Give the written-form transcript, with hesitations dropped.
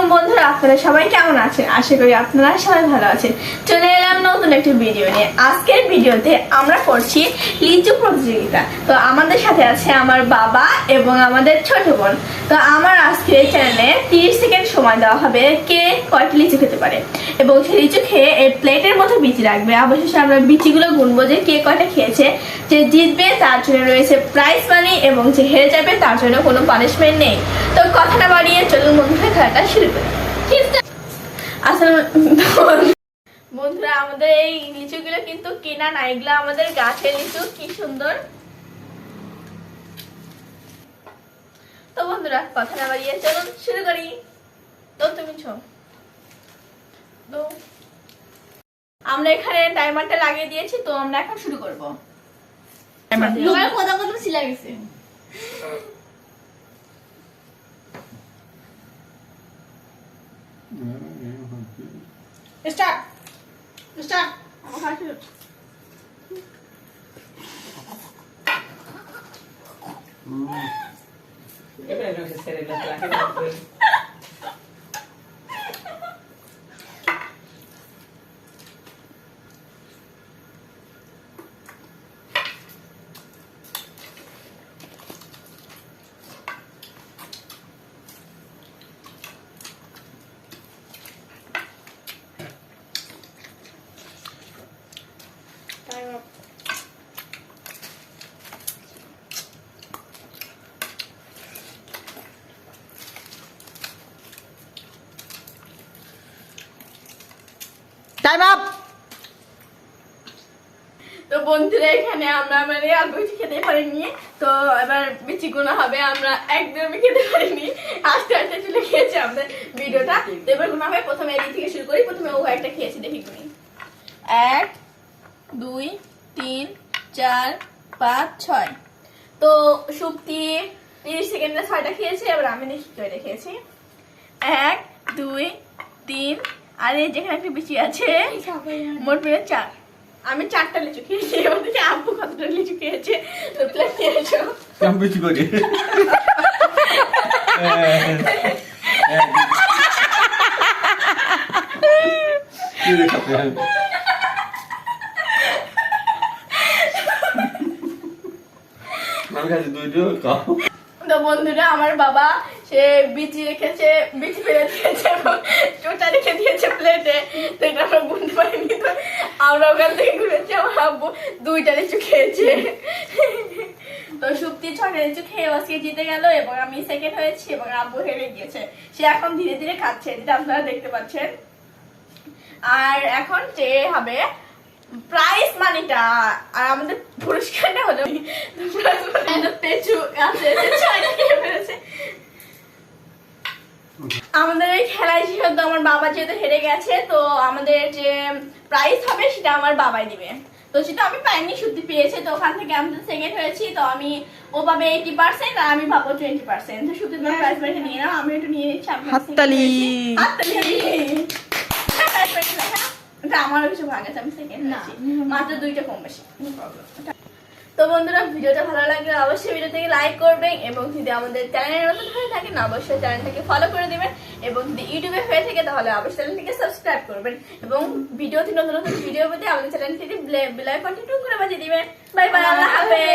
আলাইকুম বন্ধুরা, আপনারা সবাই কেমন আছেন? আশা করি আপনারা সবাই ভালো আছেন। চলে এলাম নতুন একটি ভিডিও নিয়ে। আজকের ভিডিওতে আমরা করছি লিচু প্রতিযোগিতা। তো আমাদের সাথে আছে আমার বাবা এবং আমাদের ছোট বোন। তো আমার আজকের চ্যানেলে 30 সেকেন্ড সময় দেওয়া হবে কে কয়টি লিচু খেতে পারে, এবং সেই লিচু খেয়ে এই প্লেটের মতো বিচি রাখবে। অবশেষে আমরা বিচিগুলো গুনবো যে কে কয়টা খেয়েছে। যে জিতবে তার জন্য রয়েছে প্রাইজ মানি, এবং যে হেরে যাবে তার জন্য কোনো পানিশমেন্ট নেই। তো কথা না বাড়িয়ে চলুন বন্ধুরা খেলাটা শুরু করি। আসলে বন্ধুরা, আমাদের এই লিচুগুলো কিন্তু কেনা না, এগুলো আমাদের গাছের লিচু। কি সুন্দর। তো বন্ধুরা কথা না বাড়িয়ে চলুন শুরু করি। তো তুমি তো আমরা এখানে টাইমারটা লাগিয়ে দিয়েছি, তো আমরা এখন শুরু করবো। কথা কথা ছিলা গেছে। Start. Time up. Time up. তো বন্ধুরা এখানে আমরা বিচি খেতে পারিনি, তো এবার বিচি গোনা হবে। আমরা একদমই খেতে পারিনি, আস্তে আস্তে চলে খেয়েছি আমাদের ভিডিওটা। তো এবার গোনা হবে। প্রথমে এদিক থেকে শুরু করি। প্রথমে ও একটা খেয়েছি, দেখি গুনি। 1 2 3 4 5 6। তো সুপ্তি 30 সেকেন্ডে 6টা খেয়েছে। এবার আমি দেখি কয়টা খেয়েছি। 1 2 3, আর এই যেখানে একটা বিচি আছে মোট মিলে 4। আমি 4টা লিচু খেয়েছি। ওদিকে আব্বু কতটা লিচু খেয়েছে তো প্লেট নিয়ে এসো। আমি বেশি করি। তো বন্ধুরা আমার বাবা সে বিচি রেখেছে, বিচি ফেলে দিয়েছে এবং চোটা রেখে দিয়েছে প্লেটে। তো এটা আমরা বুঝতে পারিনি। তো আমরা ওখান থেকে ঘুরেছি, আমার আব্বু 2টা লিচু খেয়েছে। তো সুপ্তি 6টা লিচু খেয়ে আজকে জিতে গেল, এবং আমি সেকেন্ড হয়েছি, এবং আব্বু হেরে গিয়েছে। সে এখন ধীরে ধীরে খাচ্ছে, যেটা আপনারা দেখতে পাচ্ছেন। আর এখন যে হবে প্রাইজ মানিটা, আর আমাদের পুরস্কারটা হলো পেঁচু আছে, 6টা খেয়ে ফেলেছে। আমাদের এই খেলায় যেহেতু আমার বাবা যেহেতু হেরে গেছে, তো আমাদের যে প্রাইজ হবে সেটা আমার বাবাই দিবে। তো সেটা আমি পাইনি, সত্যি পেয়েছে। তো ওখান থেকে আমি সেকেন্ড হয়েছি, তো আমি ও পাবে 80% আর আমি পাবো 20%। তো সত্যি তোমার প্রাইজ মানিটা নিয়ে নাও, আমি একটু নিয়ে নিচ্ছি। হাততালি। আমারও কিছু ভাগ আছে, আমি সেকেন্ড হয়েছি, মাত্র 2টা কম বেশি। তো বন্ধুরা ভিডিওটা ভালো লাগলে অবশ্যই ভিডিওটাকে লাইক করবেন, এবং যদি আমাদের চ্যানেলে নতুন হয়ে থাকেন অবশ্যই চ্যানেলটাকে ফলো করে দিবেন, এবং যদি ইউটিউবে হয়ে থাকে তাহলে অবশ্যই চ্যানেলটিকে সাবস্ক্রাইব করবেন, এবং ভিডিওতে নতুন নতুন ভিডিও পেতে আমাদের চ্যানেলটিকে বেল আইকনটি টুক করে বাজিয়ে দিবেন। বাই বাই, আল্লাহ হাফেজ।